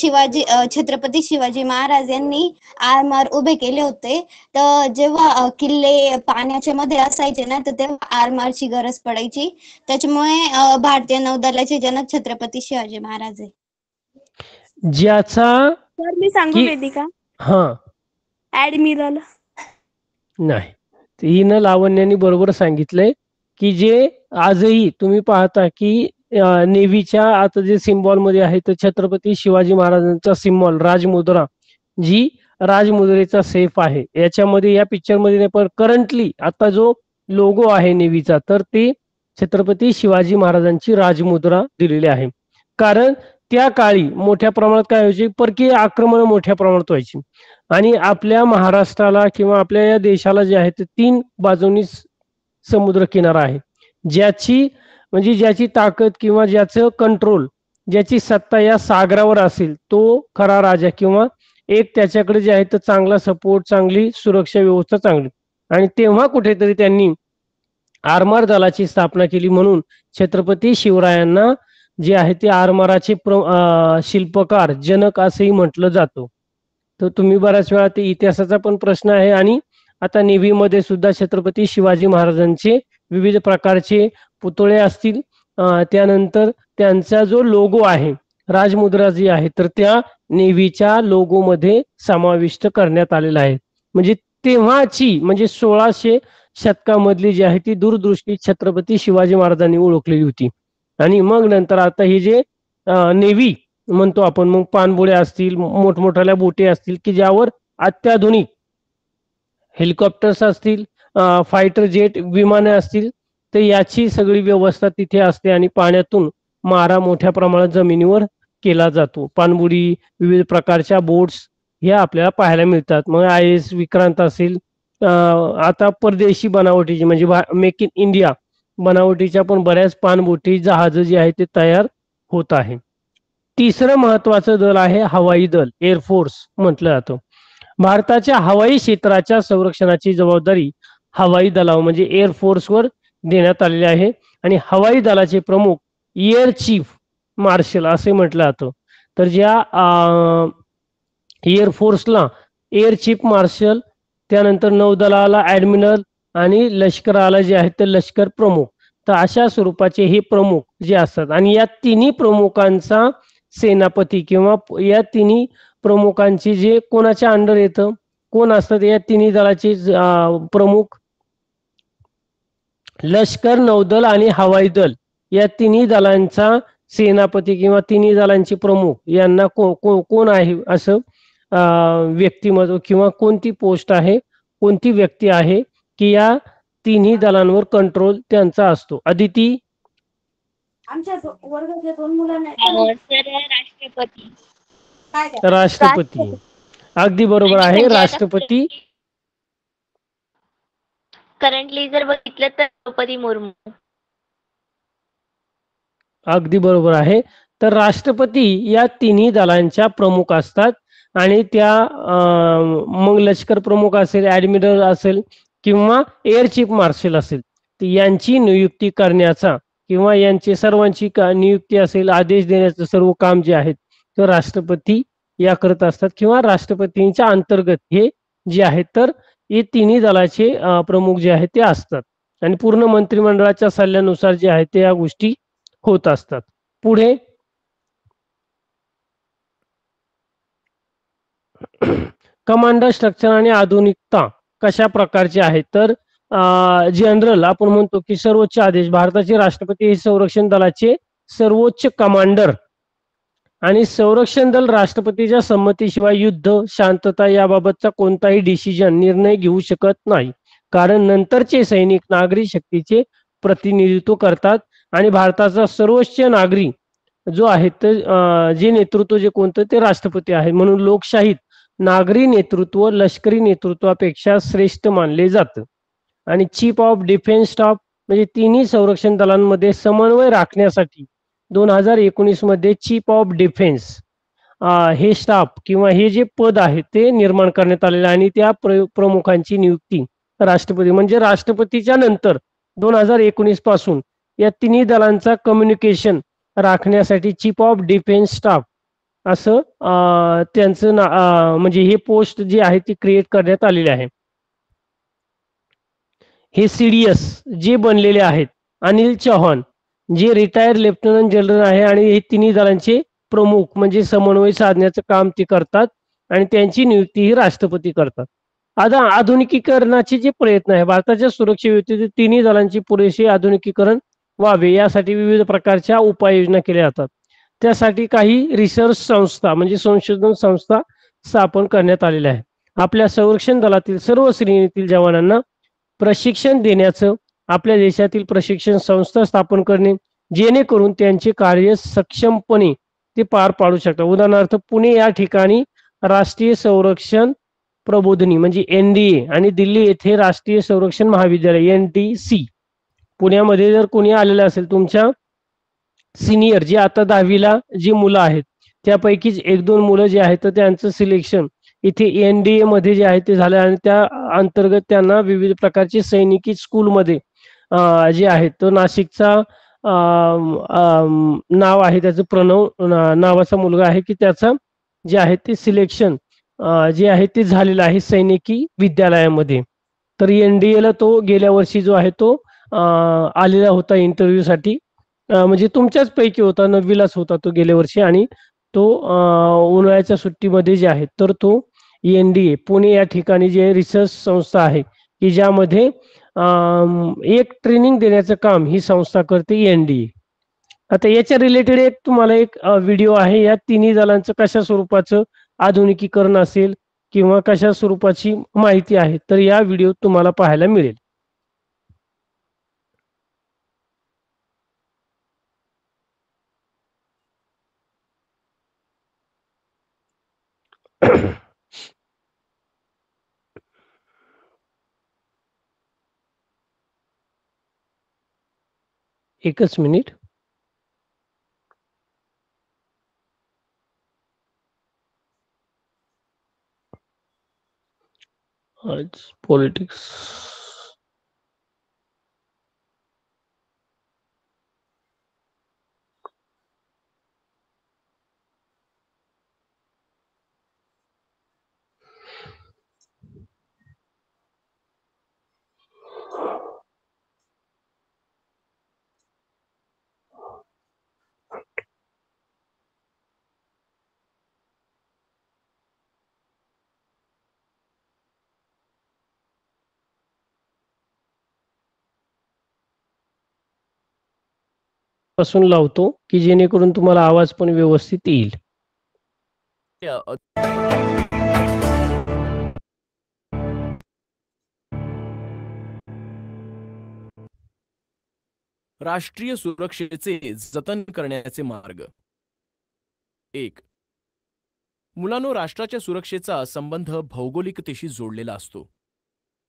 छत्रपती शिवाजी महाराज यांनी आरमार उभे केले होते तर जेव्हा किल्ले पाण्याच्या मध्ये असायचे ना तर तेव्हा आरमारची गरज पडायची. त्याच्यामुळे भारतीय नौदलाचे जनक छत्रपती शिवाजी महाराज आहे. ज्याचा सर मी सांगू वेदिका? हा ऍडमिरल. नाही, हिनं लावण्याने बरोबर सांगितलंय की जे आजही तुम्ही पाहता की नेव्हीच्या आता जे सिम्बॉल मध्ये आहे तर छत्रपती शिवाजी महाराजांचा सिम्बॉल राजमुद्रा, जी राजमुद्रेचा सेफ आहे याच्यामध्ये या पिक्चर मध्ये नाही पण करंटली आता जो लोगो आहे नेव्हीचा तर ते छत्रपती शिवाजी महाराजांची राजमुद्रा दिलेली आहे. कारण त्या काळी मोठ्या प्रमाणात काय व्हायचे? परकीय आक्रमण मोठ्या प्रमाणात व्हायची आणि आपल्या महाराष्ट्राला किंवा आपल्या या देशाला जे आहे ते 3 बाजूनी समुद्र किनारा आहे. ज्याची ताकद किंवा ज्याचं कंट्रोल ज्याची सत्ता या सागरावर असेल तो खरा राजा किंवा एक त्याच्याकडे जे आहे तर चांगला सपोर्ट, चांगली सुरक्षा व्यवस्था चांगली. आणि तेव्हा कुठेतरी त्यांनी आरमार दलाची स्थापना केली म्हणून छत्रपती शिवरायांना जे आहे ते आरमाराचे शिल्पकार जनक असंही म्हटलं जातं. तर तुम्ही बऱ्याच वेळा ते इतिहासाचा पण प्रश्न आहे आणि आता नेव्ही मध्ये सुद्धा छत्रपती शिवाजी महाराजांचे विविध प्रकारचे पुतळे असतील. त्यानंतर त्यांचा जो लोगो आहे राजमुद्रा जी आहे तर त्या नेव्हीच्या लोगो मध्ये समाविष्ट करण्यात आलेला आहे. म्हणजे तेव्हाची म्हणजे 1600 शतकामधली जी आहे ती दूरदृष्टी छत्रपती शिवाजी महाराजांनी ओळखलेली होती. आणि मग नंतर आता हे जे नेव्ही म्हणतो आपण मग पाणबुड्या असतील, मोठमोठ्या बोटी असतील की ज्यावर अत्याधुनिक हेलिकॉप्टर्स असतील, फायटर जेट विमाने असतील तर याची सगळी व्यवस्था तिथे असते आणि पाण्यातून मारा मोठ्या प्रमाणात जमिनीवर केला जातो. पाणबुडी, विविध प्रकारच्या बोट्स ह्या आपल्याला पाहायला मिळतात. मग IS विक्रांत असेल, आता परदेशी बनावटीची म्हणजे मेक इन इंडिया बनावटीच्या पण बऱ्याच पाणबोटी जहाज जे आहे ते तयार होत आहे. तिसरं महत्वाचं दल आहे हवाई दल, एअरफोर्स म्हटलं जातं. भारताच्या हवाई क्षेत्राच्या संरक्षणाची जबाबदारी हवाई दलावर म्हणजे एअरफोर्सवर देण्यात आलेली आहे. आणि हवाई दलाचे प्रमुख एअर चीफ मार्शल असे म्हटलं जातं. तर ज्या एअरफोर्सला एअर चीफ मार्शल, त्यानंतर नौदलाला ऍडमिरल आणि लष्कराला जे आहेत ते लष्कर प्रमुख. तर अशा स्वरूपाचे हे प्रमुख जे असतात आणि या तिन्ही प्रमुखांचा सेनापती किंवा या तिन्ही प्रमुखांची जे कोणाच्या अंडर येतं, कोण असतात या तिन्ही दलाचे प्रमुख? लष्कर, नौदल आणि हवाई दल या तिन्ही दलांचा सेनापती किंवा तिन्ही दलांचे प्रमुख यांना कोण आहे असं व्यक्तिमत्व किंवा कोणती पोस्ट आहे, कोणती व्यक्ती आहे की या तिन्ही दलांवर कंट्रोल त्यांचा असतो? अदिती. आमच्या वर्गातल्या 2 मुलांना राष्ट्रपती. राष्ट्रपती अगदी बरोबर आहे. राष्ट्रपती. करंटली जर बघितलं तर द्रौपदी मुर्मू. अगदी बरोबर आहे. तर राष्ट्रपती या तिन्ही दलांच्या प्रमुख असतात आणि त्या मग लष्कर प्रमुख असेल, ऍडमिरल असेल किंवा एअर चीफ मार्शल असेल, तर यांची नियुक्ती करण्याचा किंवा यांची सर्वांची नियुक्ती असेल, आदेश देण्याचं सर्व काम जे आहे ते राष्ट्रपती या करत असतात किंवा राष्ट्रपतींच्या अंतर्गत हे जे आहे तर हे तिन्ही दलाचे प्रमुख जे आहेत ते असतात आणि पूर्ण मंत्रिमंडळाच्या सल्ल्यानुसार जे आहे ते या गोष्टी होत असतात. पुढे कमांडर स्ट्रक्चर आणि आधुनिकता कशा प्रकारची आहे, तर जनरल आपण म्हणतो की सर्वोच्च आदेश, भारताचे राष्ट्रपती हे संरक्षण दलाचे सर्वोच्च कमांडर आणि संरक्षण दल राष्ट्रपतीच्या संमतीशिवाय युद्ध शांतता याबाबतचा कोणताही निर्णय घेऊ शकत नाही, कारण नंतरचे सैनिक नागरी शक्तीचे प्रतिनिधित्व करतात आणि भारताचा सर्वोच्च नागरी जो आहे तर जे नेतृत्व जे कोणतं ते राष्ट्रपती आहे. म्हणून लोकशाहीत नागरी नेतृत्व लष्करी नेतृत्वापेक्षा श्रेष्ठ मानले जातं. आणि चीफ ऑफ डिफेन्स स्टाफ म्हणजे तिन्ही संरक्षण दलांमध्ये समन्वय राखण्यासाठी 2019 मध्ये चीफ ऑफ डिफेन्स हे स्टाफ किंवा हे जे पद आहे ते निर्माण करण्यात आलेलं आहे आणि त्या प्रमुखांची नियुक्ती राष्ट्रपती म्हणजे राष्ट्रपतीच्या नंतर 2019 पासून या तिन्ही दलांचा कम्युनिकेशन राखण्यासाठी चीफ ऑफ डिफेन्स स्टाफ असं त्यांचं म्हणजे हे पोस्ट जे आहे ती क्रिएट करण्यात आलेली आहे. हे सीडीएस जे बनलेले आहेत अनिल चौहान जे रिटायर्ड लेफ्टनंट जनरल आहे आणि हे तिन्ही दलांचे प्रमुख म्हणजे समन्वय साधण्याचं काम ते करतात आणि त्यांची नियुक्ती ही राष्ट्रपती करतात. आता आधुनिकीकरणाचे जे प्रयत्न आहे भारताच्या सुरक्षेव्यतिरिक्त तिन्ही दलांचे पुरेसे आधुनिकीकरण व्हावे यासाठी विविध प्रकारच्या उपाययोजना केल्या जातात. त्यासाठी काही रिसर्च संस्था म्हणजे संशोधन संस्था स्थापन करण्यात आलेल्या आहे. आपल्या संरक्षण दलातील सर्व श्रेणीतील जवानांना प्रशिक्षण देण्याचं आपल्या देशातील प्रशिक्षण संस्था स्थापन करणे जेणेकरून त्यांचे कार्य सक्षमपणे ते पार पाडू शकतात. उदाहरणार्थ पुणे या ठिकाणी राष्ट्रीय संरक्षण प्रबोधिनी म्हणजे एनडीए आणि दिल्ली येथे राष्ट्रीय संरक्षण महाविद्यालय एनडीसी. पुण्यामध्ये जर कोणी आलेलं असेल तुमच्या सिनियर जे आता 10वीला जी मुलं आहेत त्यापैकीच 1-2 मुलं जे आहेत तर त्यांचं सिलेक्शन इथे एनडीए मध्ये जे आहे ते झालं आणि त्या अंतर्गत त्यांना विविध प्रकारचे सैनिकी स्कूलमध्ये जे आहेत तो नाशिकचा नाव आहे त्याचं प्रणव नावाचा मुलगा आहे की त्याचा जे आहे ते सिलेक्शन जे आहे ते झालेलं आहे सैनिकी विद्यालयामध्ये. तर एनडीएला तो गेल्या वर्षी जो आहे तो आलेला होता इंटरव्ह्यूसाठी म्हणजे तुमच्याच पैकी होता 9वीलाच होता तो गेल्या वर्षी आणि तो उन्हाळ्याच्या सुट्टीमध्ये जे आहे तर तो एनडीए पुणे या ठिकाणी जे रिसर्च संस्था आहे की ज्यामध्ये एक ट्रेनिंग देण्याचं काम ही संस्था करते एनडीए. आता याच्या रिलेटेड एक तुम्हाला एक व्हिडिओ आहे या तिन्ही दलांचं कशा स्वरूपाचं आधुनिकीकरण असेल किंवा कशा स्वरूपाची माहिती आहे तर या व्हिडिओ तुम्हाला पाहायला मिळेल. एकच मिनिट. आज पॉलिटिक्स पासून लावतो की जेणेकरून तुम्हाला आवाज पण व्यवस्थित येईल. राष्ट्रीय सुरक्षेचे जतन करण्याचे मार्ग. 1. मुलांनो, राष्ट्राच्या सुरक्षेचा संबंध भौगोलिकतेशी जोडलेला असतो,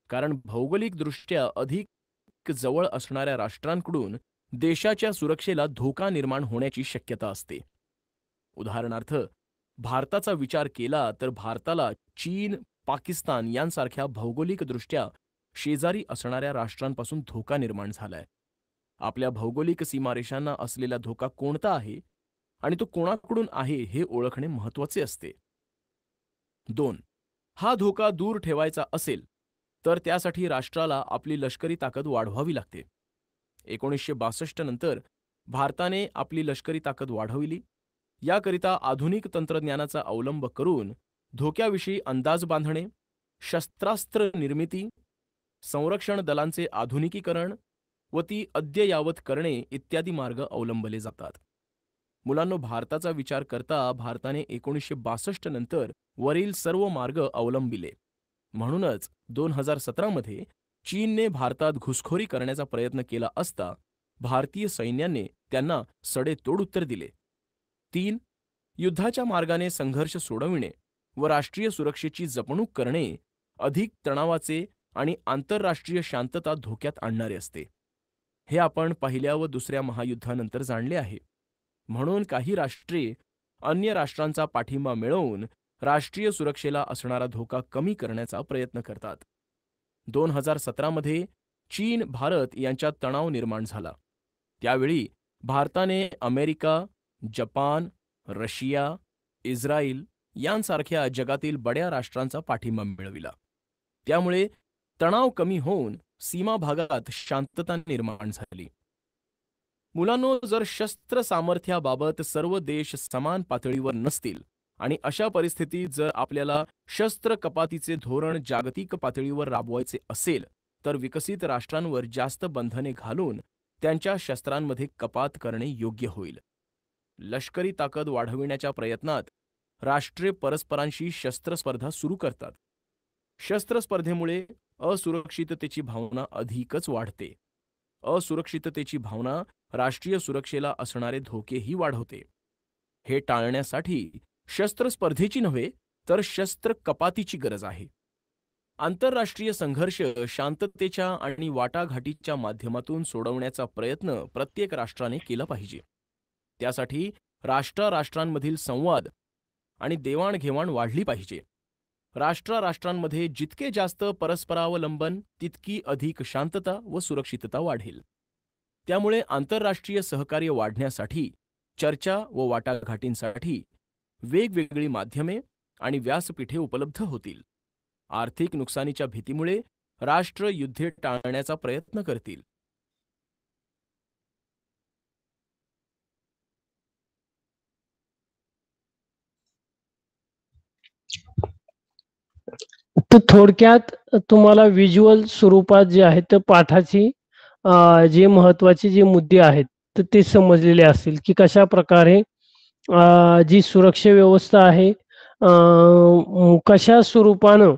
कारण भौगोलिकदृष्ट्या अधिक जवळ असणाऱ्या राष्ट्रांकडून देशाच्या सुरक्षेला धोका निर्माण होण्याची शक्यता असते. उदाहरणार्थ, भारताचा विचार केला तर भारताला चीन, पाकिस्तान यांसारख्या भौगोलिकदृष्ट्या शेजारी असणाऱ्या राष्ट्रांपासून धोका निर्माण झालाय. आपल्या भौगोलिक सीमारेषांना असलेला धोका कोणता आहे आणि तो कोणाकडून आहे हे ओळखणे महत्त्वाचे असते. 2. हा धोका दूर ठेवायचा असेल तर त्यासाठी राष्ट्राला आपली लष्करी ताकद वाढवावी लागते. 1962 नंतर भारताने आपली लष्करी ताकद वाढवली. याकरिता आधुनिक तंत्रज्ञानाचा अवलंब करून धोक्याविषयी अंदाज बांधणे, शस्त्रास्त्र निर्मिती, संरक्षण दलांचे आधुनिकीकरण व ती अद्ययावत करणे इत्यादी मार्ग अवलंबले जातात. मुलांनो, भारताचा विचार करता भारताने 1962 नंतर वरील सर्व मार्ग अवलंबिले. म्हणूनच 2017 मध्ये चीनने भारतात घुसखोरी करण्याचा प्रयत्न केला असता भारतीय सैन्याने त्यांना सडेतोड उत्तर दिले. 3. युद्धाच्या मार्गाने संघर्ष सोडविणे व राष्ट्रीय सुरक्षेची जपणूक करणे अधिक तणावाचे आणि आंतरराष्ट्रीय शांतता धोक्यात आणणारे असते. हे आपण पहिल्या व दुसऱ्या महायुद्धानंतर जाणले आहे. म्हणून काही राष्ट्रे अन्य राष्ट्रांचा पाठिंबा मिळवून राष्ट्रीय सुरक्षेला असणारा धोका कमी करण्याचा प्रयत्न करतात. 2017 मध्ये चीन भारत यांच्यात तणाव निर्माण झाला. त्यावेळी भारताने अमेरिका, जपान, रशिया, इस्रायल यांसारख्या जगातील बड्या राष्ट्रांचा पाठिंबा मिळविला. त्यामुळे तणाव कमी होऊन सीमा भागात शांतता निर्माण झाली. मुलांनो, जर शस्त्र सामर्थ्याबाबत सर्व देश समान पातळीवर नसतील आणि अशा परिस्थितीत जर आपल्याला शस्त्र कपातीचे धोरण जागतिक पातळीवर राबवायचे असेल तर विकसित राष्ट्रांवर जास्त बंधने घालून त्यांच्या शस्त्रांमध्ये कपात करणे योग्य होईल. लष्करी ताकद वाढविण्याच्या प्रयत्नात राष्ट्रे परस्परांशी शस्त्रस्पर्धा सुरू करतात. शस्त्रस्पर्धेमुळे असुरक्षिततेची भावना अधिकच वाढते. असुरक्षिततेची भावना राष्ट्रीय सुरक्षेला असणारे धोकेही वाढवते. हे टाळण्यासाठी शस्त्रस्पर्धेची नव्हे तर शस्त्र कपातीची गरज आहे. आंतरराष्ट्रीय संघर्ष शांततेच्या आणि वाटाघाटीच्या माध्यमातून सोडवण्याचा प्रयत्न प्रत्येक राष्ट्राने केला पाहिजे. त्यासाठी राष्ट्रांमधील संवाद आणि देवाणघेवाण वाढली पाहिजे. राष्ट्रांमध्ये जितके जास्त परस्परावलंबन तितकी अधिक शांतता व सुरक्षितता वाढेल. त्यामुळे आंतरराष्ट्रीय सहकार्य वाढण्यासाठी चर्चा व वाटाघाटींसाठी वेगवेगळी माध्यमे आणि व्यासपीठे उपलब्ध होतील. आर्थिक नुकसानीच्या भीतीमुळे राष्ट्र युद्धे टाळण्याचा प्रयत्न करतील. तर थोडक्यात तुम्हाला व्हिज्युअल स्वरूपात जे आहे तर पाठाची जे महत्वाचे जे मुद्दे आहेत तर ते समजलेले असतील की कशा प्रकारे जी सुरक्षा व्यवस्था आहे कशा स्वरूपानं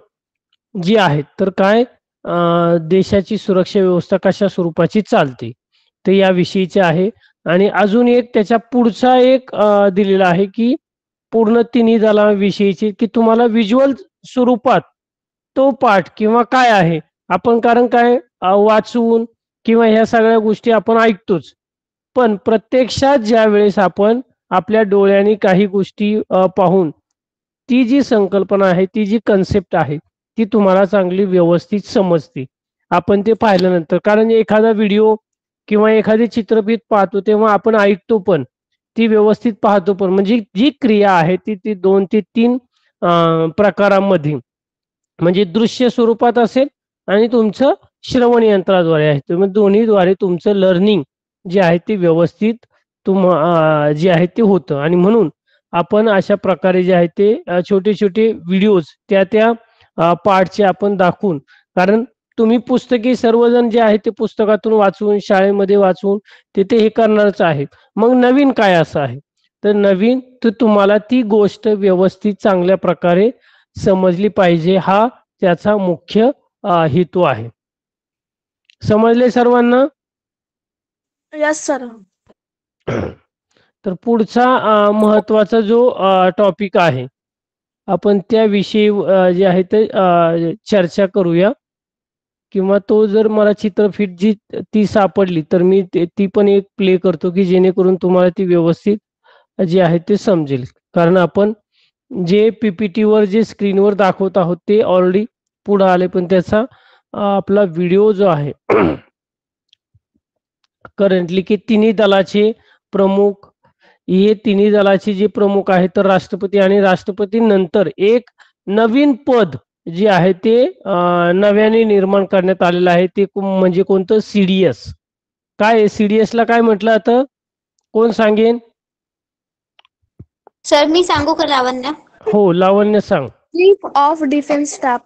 जी आहे तर काय देशाची सुरक्षा व्यवस्था कशा स्वरूपाची चालते तर याविषयीचे आहे. आणि अजून एक त्याच्या पुढचा एक दिलेला आहे की पूर्ण तिन्ही दलाविषयीची की तुम्हाला व्हिज्युअल स्वरूपात तो पाठ किंवा काय आहे आपण कारण काय वाचून किंवा ह्या सगळ्या गोष्टी आपण ऐकतोच, पण प्रत्यक्षात ज्या वेळेस आपण आपल्या डोळ्यांनी काही गोष्टी पाहून ती जी संकल्पना आहे ती जी कन्सेप्ट आहे ती तुम्हाला चांगली व्यवस्थित समजते आपण ते पाहिल्यानंतर. कारण एखादा व्हिडिओ किंवा एखादे चित्रफित पाहतो तेव्हा आपण ऐकतो पण ती व्यवस्थित पाहतो पण म्हणजे जी क्रिया आहे ती 2 ते 3 प्रकारांमध्ये म्हणजे दृश्य स्वरूपात असेल आणि तुमचं श्रवण यंत्राद्वारे आहे. तर मग दोन्हीद्वारे तुमचं लर्निंग जे आहे ते व्यवस्थित जे आहे ते होतं. आणि म्हणून आपण अशा प्रकारे जे आहे ते छोटे छोटे व्हिडिओज त्या पार्टचे आपण दाखवून, कारण तुम्ही पुस्तकी सर्वजण जे आहे ते पुस्तकातून वाचून शाळेमध्ये वाचून तिथे हे करणारच आहे. मग नवीन काय असं आहे तर नवीन तर तुम्हाला ती गोष्ट व्यवस्थित चांगल्या प्रकारे समजली पाहिजे हा त्याचा मुख्य हेतू आहे. समजले सर्वांना? Yes sir. तर पुढचा महत्वाचा जो टॉपिक आहे आपण त्याविषयी जे आहे ते चर्चा करूया. किंवा तो जर मला चित्रफित जी ती सापडली तर मी ती पण एक प्ले करतो की जेणेकरून तुम्हाला ती व्यवस्थित जे आहे ते समजेल. कारण आपण जे PPT वर जे स्क्रीनवर दाखवत आहोत ते ऑलरेडी पुढे आले पण त्याचा आपला व्हिडिओ जो आहे करंटली की तिन्ही दलाचे प्रमुख, हे तिन्ही दलाचे जे प्रमुख आहेत तर राष्ट्रपती, आणि राष्ट्रपती नंतर एक नवीन पद जे आहे ते नव्याने निर्माण करण्यात आलेलं आहे, ते म्हणजे कोणतं? सीडीएस. काय सीडीएस ला काय म्हटलं जातं? कोण सांगेन? सर मी सांगू का लावण्य? हो, लावण्य सांग. Chief of defence staff.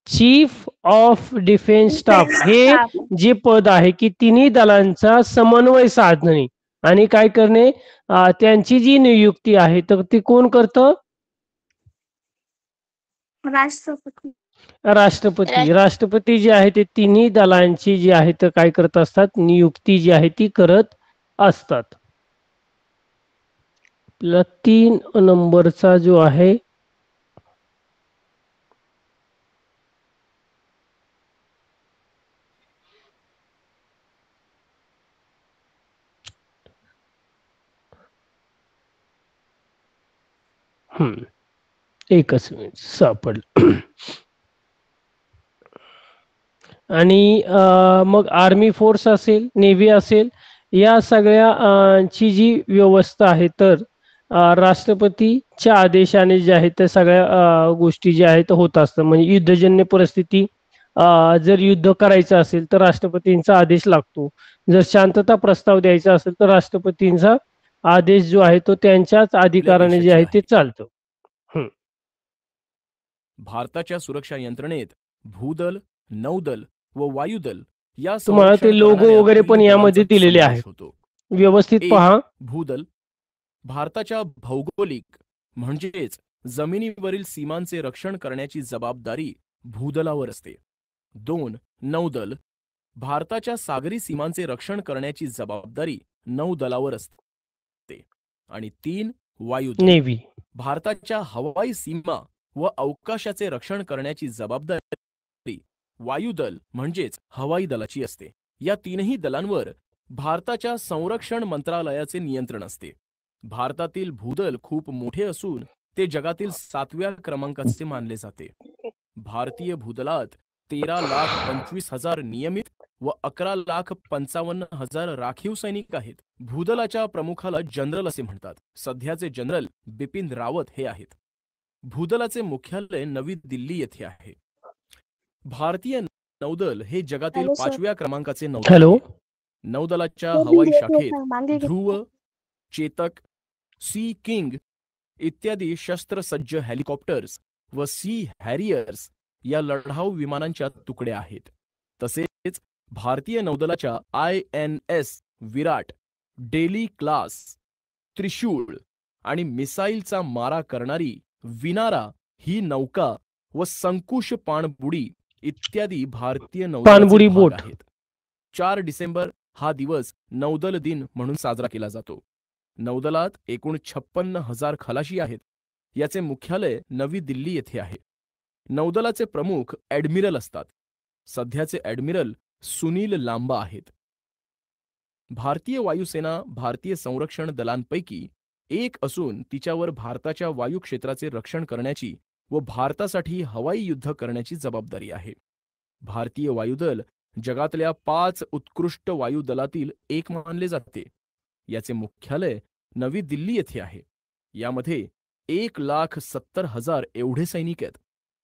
Chief of defence staff हे जे पद आहे की तिन्ही दलांचा समन्वय साधणे आणि काय करणे, त्यांची जी नियुक्ती आहे तर ती कोण करतं? राष्ट्रपती. राष्ट्रपती. राष्ट्रपती जे आहे ते तिन्ही दलांची जी आहे तर काय करत असतात? नियुक्ती जी आहे ती करत असतात. आपला 3 नंबरचा जो आहे एकच मिनिट सापडलं. आणि मग आर्मी फोर्स असेल, नेव्ही असेल, या सगळ्या ची जी व्यवस्था आहे तर राष्ट्रपतीच्या आदेशाने जे आहे त्या सगळ्या गोष्टी ज्या आहेत होत असतात. म्हणजे युद्धजन्य परिस्थिती, जर युद्ध करायचं असेल तर राष्ट्रपतींचा आदेश लागतो. जर शांतता प्रस्ताव द्यायचा असेल तर राष्ट्रपतींचा आदेश जो आहे तो त्यांच्याच अधिकाराने जे आहे ते चालतं. भारताच्या सुरक्षा यंत्रणेत भूदल, नौदल व वायुदल या तुम्हाला ते लोगो वगैरे पण यामध्ये दिलेले आहे, व्यवस्थित पहा. भूदल भारताच्या भौगोलिक म्हणजेच जमिनीवरील सीमांचे रक्षण करण्याची जबाबदारी भूदलावर असते. 2. नौदल भारताच्या सागरी सीमांचे रक्षण करण्याची जबाबदारी नौदलावर असते. आणि 3. वायुदल नेव्ही भारताच्या हवाई सीमा व अवकाशाचे रक्षण करण्याची जबाबदारी वायुदल म्हणजेच हवाई दलाची असते. या तीनही दलांवर भारताच्या संरक्षण मंत्रालयाचे नियंत्रण असते. भारतातील भूदल खूप मोठे असून ते जगातील 7व्या क्रमांकाचे मानले जाते. भारतीय भूदलात 13,25,000 नियमित व 11,55,000 राखीव सैनिक आहेत. भूदलाच्या प्रमुखाला जनरल असे म्हणतात. सध्याचे जनरल बिपिन रावत हे आहेत. भूदलाचे मुख्यालय नवी दिल्ली येथे आहे. भारतीय नौदल हे जगातील 5व्या क्रमांकाचे नौदल आहे. नौदलाच्या हवाई शाखेत ध्रुव, चेतक, सी किंग इत्यादी शस्त्रसज्ज हेलिकॉप्टर्स व सी हॅरियर्स या लढाऊ विमानांच्या तुकड्या आहेत. तसेच भारतीय नौदलाच्या INS विराट, डेली क्लास, त्रिशूळ आणि मिसाईलचा मारा करणारी विनारा ही नौका व संकुश पाणबुडी इत्यादी भारतीय पाणबुडी नौदलाचे बोट भाग आहेत. 4 डिसेंबर हा दिवस नौदल दिन म्हणून साजरा केला जातो. नौदलात एकूण 56,000 खलाशी आहेत. याचे मुख्यालय नवी दिल्ली येथे आहे. नौदलाचे प्रमुख ॲडमिरल असतात. सध्याचे ॲडमिरल सुनील लांबा आहेत. भारतीय वायुसेना भारतीय संरक्षण दलांपैकी एक असून तिच्यावर भारताच्या वायू क्षेत्राचे रक्षण करण्याची व भारतासाठी हवाई युद्ध करण्याची जबाबदारी आहे. भारतीय वायुदल जगातल्या 5 उत्कृष्ट वायुदलातील एक मानले जाते. याचे मुख्यालय नवी दिल्ली येथे आहे. यामध्ये 1,70,000 एवढे सैनिक आहेत.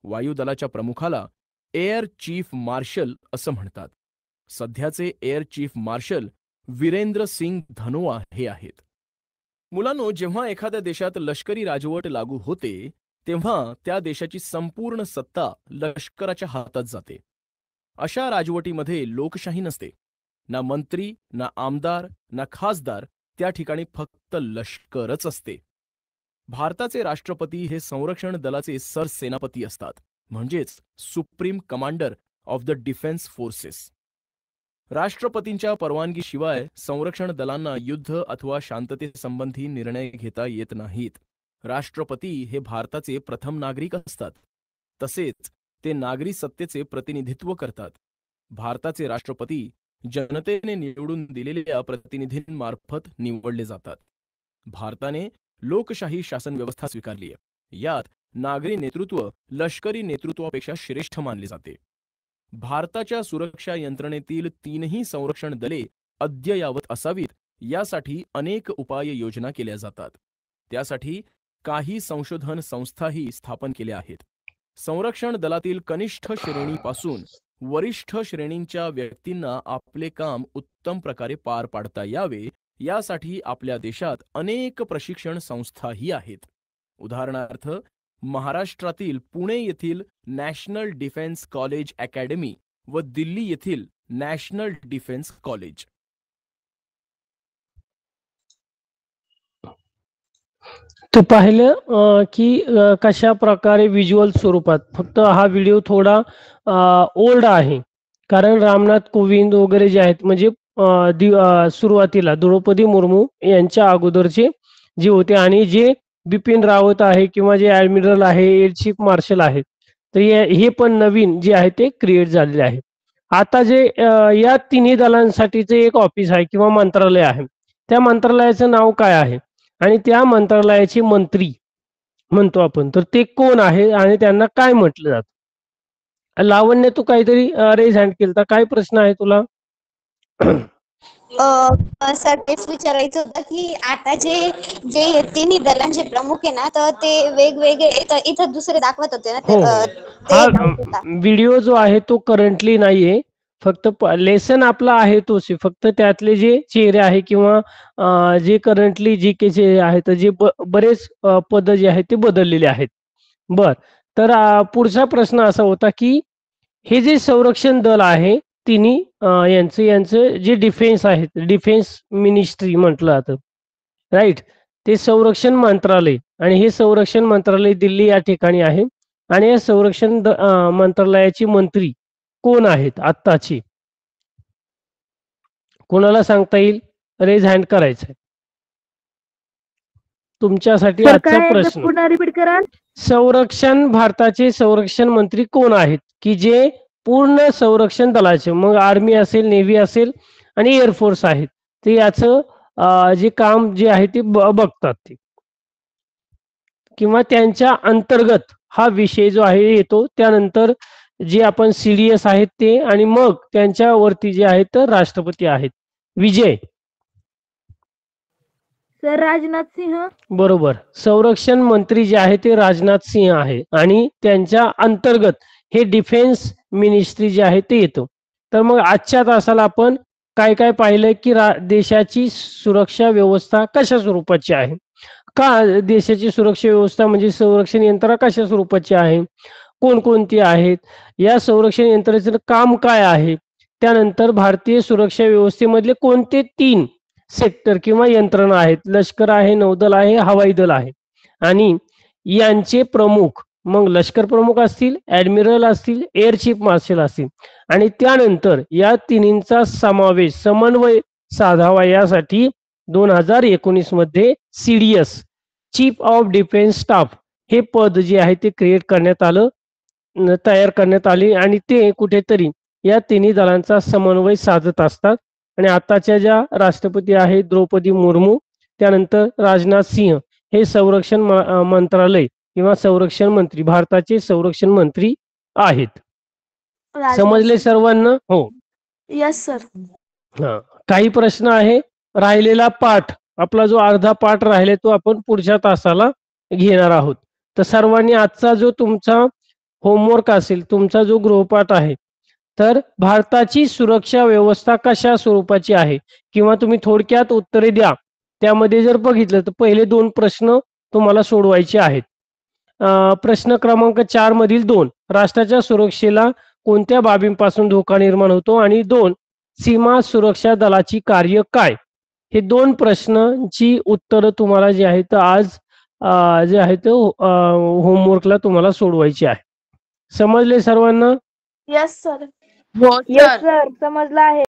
वायुदलाच्या प्रमुखाला एअर चीफ मार्शल असं म्हणतात. सध्याचे air chief marshal Virender Singh Dhanoa हे आहेत. मुलांनो, जेव्हा एखाद्या देशात लष्करी राजवट लागू होते तेव्हा त्या देशाची संपूर्ण सत्ता लष्कराच्या हातात जाते. अशा राजवटीमध्ये लोकशाही नसते. ना मंत्री, ना आमदार, ना खासदार, त्या ठिकाणी फक्त लष्करच असते. भारताचे राष्ट्रपती हे संरक्षण दलाचे सरसेनापती असतात, म्हणजेच supreme commander of the defence forces. राष्ट्रपतींच्या परवानगीशिवाय संरक्षण दलांना युद्ध अथवा शांततेसंबंधी निर्णय घेता येत नाहीत. राष्ट्रपती हे भारताचे प्रथम नागरिक असतात. तसेच ते नागरी सत्तेचे प्रतिनिधित्व करतात. भारताचे राष्ट्रपती जनतेने निवडून दिलेल्या प्रतिनिधींमार्फत निवडले जातात. भारताने लोकशाही शासन व्यवस्था स्वीकारली आहे. यात नागरी नेतृत्व लष्करी नेतृत्वापेक्षा श्रेष्ठ मानले जाते. भारताच्या सुरक्षा यंत्रणेतील तीनही संरक्षण दले अद्ययावत असावीत यासाठी अनेक उपाय योजना केल्या जातात. त्यासाठी काही संशोधन संस्थाही स्थापन केल्या आहेत. संरक्षण दलातील कनिष्ठ श्रेणीपासून वरिष्ठ श्रेणींच्या व्यक्तींना आपले काम उत्तम प्रकारे पार पाडता यावे यासाठी आपल्या देशात अनेक प्रशिक्षण संस्थाही आहेत. उदाहरणार्थ, महाराष्ट्रातील पुणे येथील नॅशनल डिफेन्स कॉलेज अकॅडमी व दिल्ली येथील नॅशनल डिफेन्स कॉलेज. तू पाहिलं की कशा प्रकारे व्हिज्युअल स्वरूपात, फक्त हा व्हिडिओ थोडा ओल्ड आहे कारण रामनाथ कोविंद वगैरे जे आहेत म्हणजे सुरुवातीला द्रौपदी मुर्मू यांच्या अगोदरचे जे होते आणि जे बिपिन रावत आहे किंवा जे ऍडमिरल आहे, एअर चीफ मार्शल आहे, तर हे पण नवीन जे आहे ते क्रिएट झालेले आहे. आता जे या तिन्ही दलांसाठीचे एक ऑफिस आहे किंवा मंत्रालय आहे, त्या मंत्रालयाचं नाव काय आहे आणि त्या मंत्रालयाचे मंत्री म्हणतो आपण, तर ते कोण आहे आणि त्यांना काय म्हटलं जातं? लावण्य, तू काहीतरी रेज हँड केलता, काय प्रश्न आहे तुला? सर तेच विचारायचं होतं की आता जे जे तिन्ही दलांचे प्रमुख आहे ना, तर ते वेगवेगळे इथं दुसरे दाखवत होते ना, हो, ते हा doubt होता. व्हिडिओ जो आहे तो करंटली नाहीये, फक्त लेसन आपला आहे तोच आहे, फक्त त्यातले जे चेहरे आहे किंवा जे करंटली जी के चे आहेत, जे बरेच पद जे आहेत ते बदललेले आहेत. बर, तर पुढचा प्रश्न असा होता की हे जे संरक्षण दल आहे तिन्ही यांचं जे डिफेन्स आहे, डिफेन्स मिनिस्ट्री म्हटलं जातं, राईट, ते संरक्षण मंत्रालय, आणि हे संरक्षण मंत्रालय दिल्ली या ठिकाणी आहे. आणि या संरक्षण मंत्रालयाचे मंत्री कोण आहेत आत्ताचे? कोणाला सांगता येईल? रेज हँड करायचंय. तुमच्यासाठी आजचा प्रश्न, पुन्हा रिपीट करा. भारताचे संरक्षण मंत्री कोण आहेत की जे पूर्ण संरक्षण दलाचे, मग आर्मी असेल, नेव्ही असेल आणि एअरफोर्स आहेत, ते याचं जे काम जे आहे ते बघतात ते, किंवा त्यांच्या अंतर्गत हा विषय जो आहे येतो. त्यानंतर जे आपण CDS आहेत ते, आणि मग त्यांच्यावरती जे आहेत राष्ट्रपती आहेत. विजय. सर राजनाथ सिंह. बरोबर, संरक्षण मंत्री जे आहे ते राजनाथ सिंह आहे आणि त्यांच्या अंतर्गत हे डिफेन्स मिनिस्ट्री जे आहे ते येतो. तर मग आजच्या तासाला आपण काय काय पाहिलंय की देशाची सुरक्षा व्यवस्था कशा स्वरूपाची आहे, का देशाची सुरक्षा व्यवस्था म्हणजे संरक्षण यंत्रणा कशा स्वरूपाची आहे, कोणकोणती आहेत, या संरक्षण यंत्रणेचं काम काय आहे, त्यानंतर भारतीय सुरक्षा व्यवस्थेमधले कोणते 3 सेक्टर किंवा यंत्रणा आहेत, लष्कर आहे, नौदल आहे, हवाई दल आहे, आणि यांचे प्रमुख, मग लष्कर प्रमुख असतील, ऍडमिरल असतील, एअर चीफ मार्शल असतील, आणि त्यानंतर या तिन्हींचा समावेश समन्वय साधावा यासाठी 2019 मध्ये CDS, chief of defence staff, हे पद जे आहे ते क्रिएट करण्यात आलं, तयार करण्यात आली, आणि ते कुठेतरी या तिन्ही दलांचा समन्वय साधत असतात. आणि आताच्या ज्या राष्ट्रपती आहेत द्रौपदी मुर्मू, त्यानंतर राजनाथ सिंह, हे संरक्षण मंत्रालय किंवा संरक्षण मंत्री, भारताचे संरक्षण मंत्री आहेत. समजले सर्वांना? हो, यस सर. हा, काही प्रश्न आहे? राहिलेला पाठ, आपला जो अर्धा पाठ राहिले तो आपण पुढच्या तासाला घेणार आहोत. तर सर्वांनी आजचा जो तुमचा होमवर्क असेल, तुमचा जो गृहपाठ आहे, तर भारताची सुरक्षा व्यवस्था कशा स्वरूपाची आहे, किंवा तुम्ही थोडक्यात उत्तरे द्या. त्यामध्ये जर बघितलं तर पहिले 2 प्रश्न तुम्हाला सोडवायचे आहेत. प्रश्न क्रमांक 4 मधील 2, राष्ट्राच्या सुरक्षेला कोणत्या बाबींपासून धोका निर्माण होतो, आणि 2, सीमा सुरक्षा दलाची कार्य काय, हे 2 प्रश्नांची उत्तरं तुम्हाला जे आहेत आज जे आहेत होमवर्कला तुम्हाला सोडवायची आहे. समजले सर्वांना? Yes sir. हो सर, समजलं आहे.